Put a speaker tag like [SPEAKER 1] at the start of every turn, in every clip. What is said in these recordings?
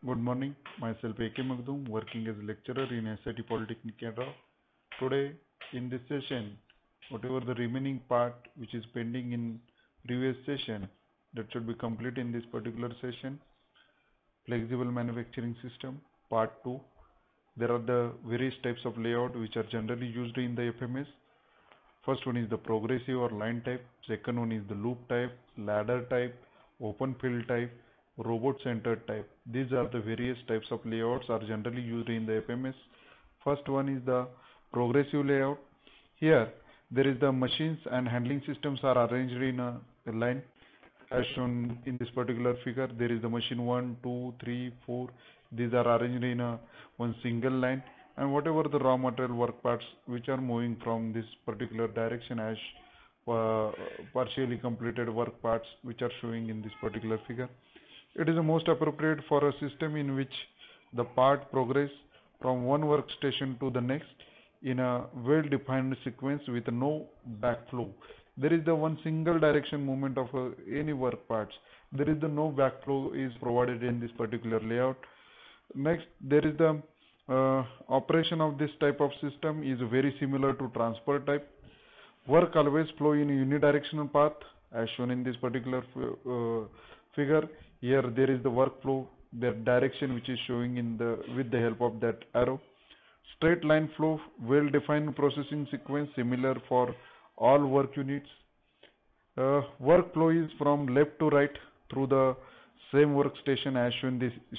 [SPEAKER 1] Good morning. Myself A.K. Magdum, working as a lecturer in SIT Polytechnic Canada. Today, in this session, whatever the remaining part which is pending in previous session, that should be complete in this particular session. Flexible manufacturing system, part 2. There are the various types of layout which are generally used in the FMS. First one is the progressive or line type. Second one is the loop type, ladder type, open field type, robot centered type. These are the various types of layouts are generally used in the FMS. First one is the progressive layout. Here there is the machines and handling systems are arranged in a line as shown in this particular figure. There is the machine 1, 2, 3, 4. These are arranged in a one single line, and whatever the raw material work parts which are moving from this particular direction as partially completed work parts which are showing in this particular figure. It is the most appropriate for a system in which the part progress from one workstation to the next in a well-defined sequence with no backflow. There is the one single direction movement of any work parts. There is the no backflow is provided in this particular layout. Next, there is the operation of this type of system is very similar to transfer type. Work always flow in unidirectional path as shown in this particular figure. Here there is the workflow, the direction which is showing in the with the help of that arrow. Straight line flow, well-defined processing sequence similar for all work units. Workflow is from left to right through the same workstation as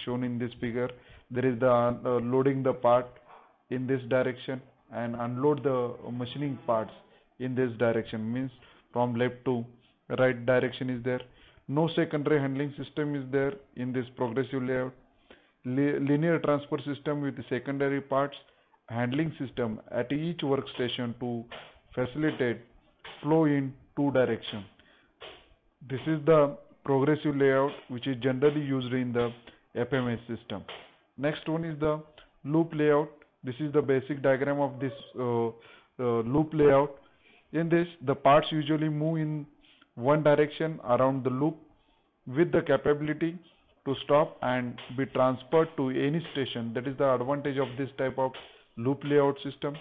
[SPEAKER 1] shown in this figure. There is the loading the part in this direction and unload the machining parts in this direction, means from left to right direction is there. No secondary handling system is there in this progressive layout. Linear transfer system with secondary parts handling system at each workstation to facilitate flow in two directions. This is the progressive layout which is generally used in the FMS system. Next one is the loop layout. This is the basic diagram of this loop layout. In this, the parts usually move in one direction around the loop with the capability to stop and be transferred to any station. That is the advantage of this type of loop layout system.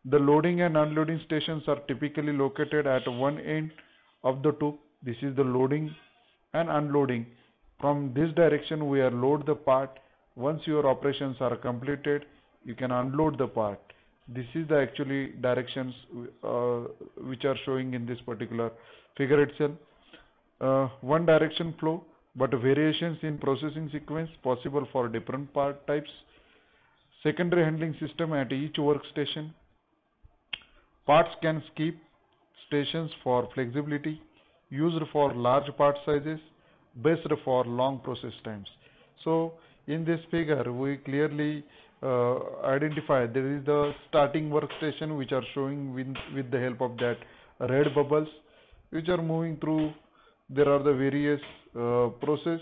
[SPEAKER 1] The loading and unloading stations are typically located at one end of the tube. This is the loading and unloading. From this direction we are load the part. Once your operations are completed, you can unload the part. This is the actually directions which are showing in this particular figure itself. One direction flow, but variations in processing sequence possible for different part types. Secondary handling system at each workstation. Parts can skip stations for flexibility, used for large part sizes, best for long process times. So in this figure we clearly identify there is the starting workstation which are showing with the help of that red bubbles which are moving through. There are the various process,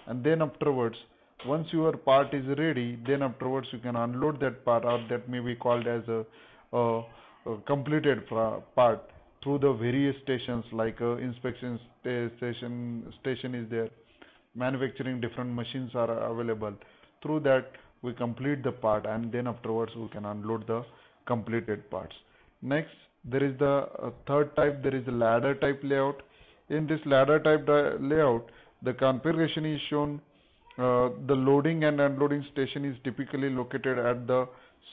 [SPEAKER 1] and then afterwards once your part is ready, then afterwards you can unload that part, or that may be called as a completed part through the various stations like inspection station is there. Manufacturing different machines are available. Through that we complete the part, and then afterwards we can unload the completed parts. Next, there is the third type. There is the ladder type layout. In this ladder type layout, the configuration is shown. The loading and unloading station is typically located at the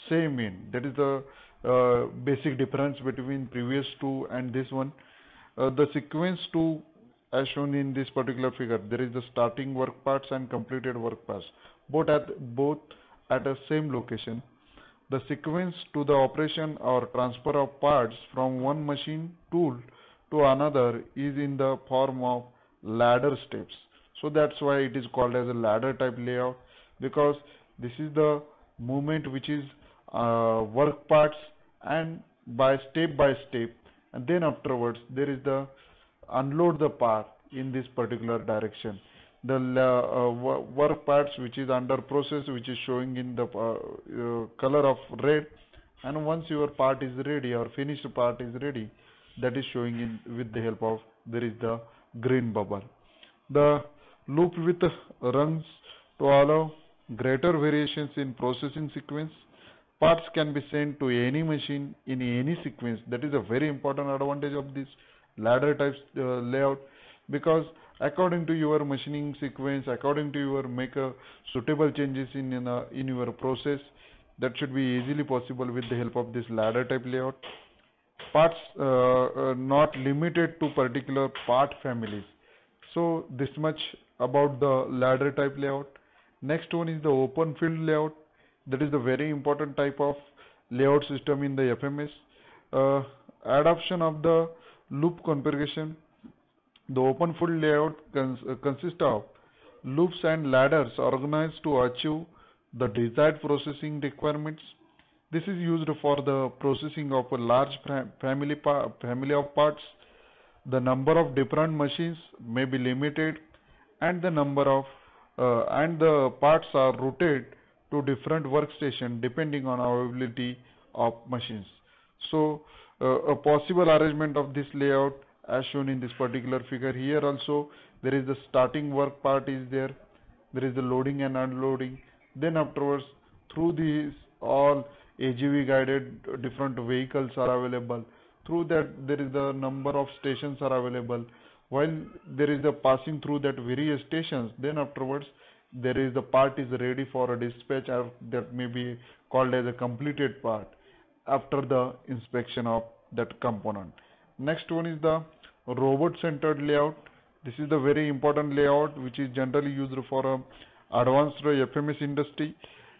[SPEAKER 1] same end. That is the basic difference between previous two and this one. The sequence two as shown in this particular figure, there is the starting work parts and completed work parts, both at the same location. The sequence to the operation or transfer of parts from one machine tool to another is in the form of ladder steps. So that's why it is called as a ladder type layout, because this is the movement which is work parts and by step, and then afterwards there is the unload the part in this particular direction. The work parts which is under process, which is showing in the color of red, and once your part is ready or finished part is ready, that is showing in with the help of there is the green bubble. The loop with rungs to allow greater variations in processing sequence. Parts can be sent to any machine in any sequence. That is a very important advantage of this ladder type layout, because according to your machining sequence, according to your make suitable changes in your process, that should be easily possible with the help of this ladder type layout. Parts not limited to particular part families. So this much about the ladder type layout. Next one is the open field layout. That is the very important type of layout system in the FMS. Adoption of the loop configuration. The open field layout consists of loops and ladders organized to achieve the desired processing requirements. This is used for the processing of a large family of parts. The number of different machines may be limited, and the parts are routed to different workstations depending on availability of machines. So a possible arrangement of this layout as shown in this particular figure. Here also there is the starting work part is there. There is the loading and unloading. Then afterwards, through these all AGV guided different vehicles are available. Through that there is the number of stations are available. While there is the passing through that various stations, then afterwards there is the part is ready for a dispatch, or that may be called as a completed part after the inspection of that component. Next one is the robot centered layout. This is the very important layout which is generally used for advanced FMS industry.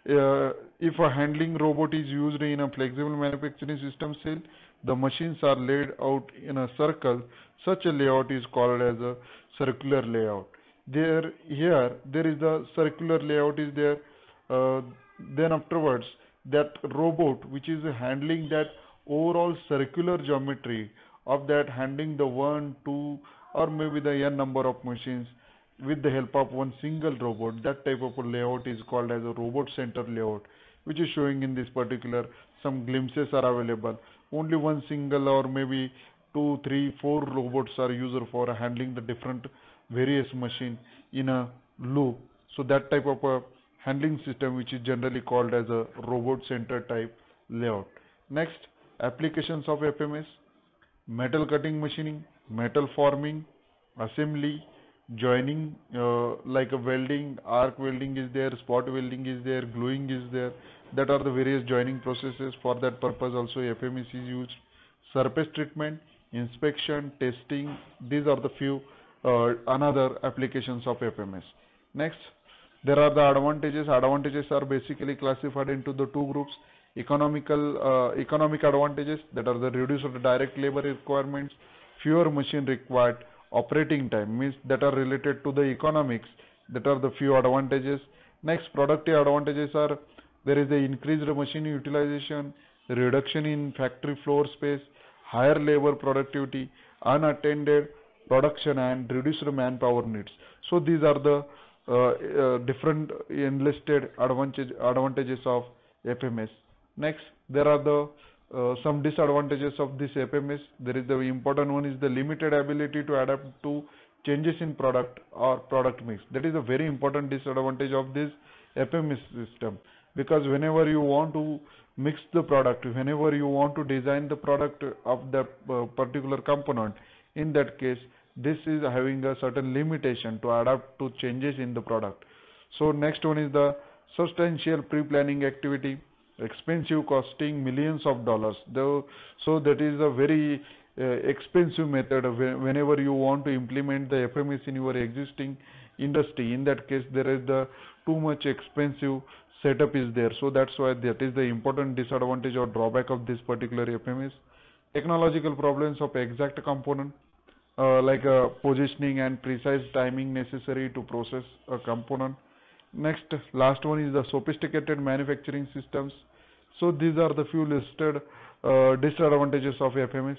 [SPEAKER 1] If a handling robot is used in a flexible manufacturing system cell, the machines are laid out in a circle. Such a layout is called as a circular layout. Here there is the circular layout is there. Then afterwards, that robot which is handling that overall circular geometry of that, handling the 1, 2 or maybe the n number of machines with the help of one single robot, that type of a layout is called as a robot center layout, which is showing in this particular. Some glimpses are available. Only one single or maybe 2, 3, 4 robots are used for handling the different various machine in a loop. So that type of a handling system which is generally called as a robot center type layout. Next, applications of FMS: metal cutting machining, metal forming, assembly, joining, like a welding, arc welding is there, spot welding is there, gluing is there. That are the various joining processes. For that purpose also FMS is used. Surface treatment, inspection, testing, these are the few another applications of FMS. Next, there are the advantages. Advantages are basically classified into the two groups: economic advantages, that are the reduced direct labor requirements, fewer machine required, operating time, means that are related to the economics. That are the few advantages. Next, productive advantages are: there is the increased machine utilization, reduction in factory floor space, higher labor productivity, unattended production, and reduced manpower needs. So these are the different enlisted advantages of FMS. Next, there are the some disadvantages of this FMS. There is the important one is the limited ability to adapt to changes in product or product mix. That is a very important disadvantage of this FMS system, because whenever you want to mix the product, whenever you want to design the product of the particular component, in that case this is having a certain limitation to adapt to changes in the product. So next one is the substantial pre-planning activity, expensive, costing millions of dollars. So that is a very expensive method whenever you want to implement the FMS in your existing industry. In that case there is the too much expensive setup is there. So that's why that is the important disadvantage or drawback of this particular FMS. Technological problems of exact component, like positioning and precise timing necessary to process a component. Next, last one is the sophisticated manufacturing systems. So these are the few listed disadvantages of FMS.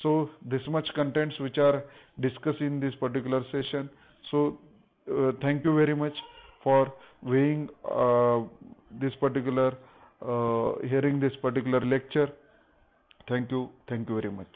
[SPEAKER 1] So this much contents which are discussed in this particular session. So thank you very much for viewing this particular hearing this particular lecture. Thank you very much.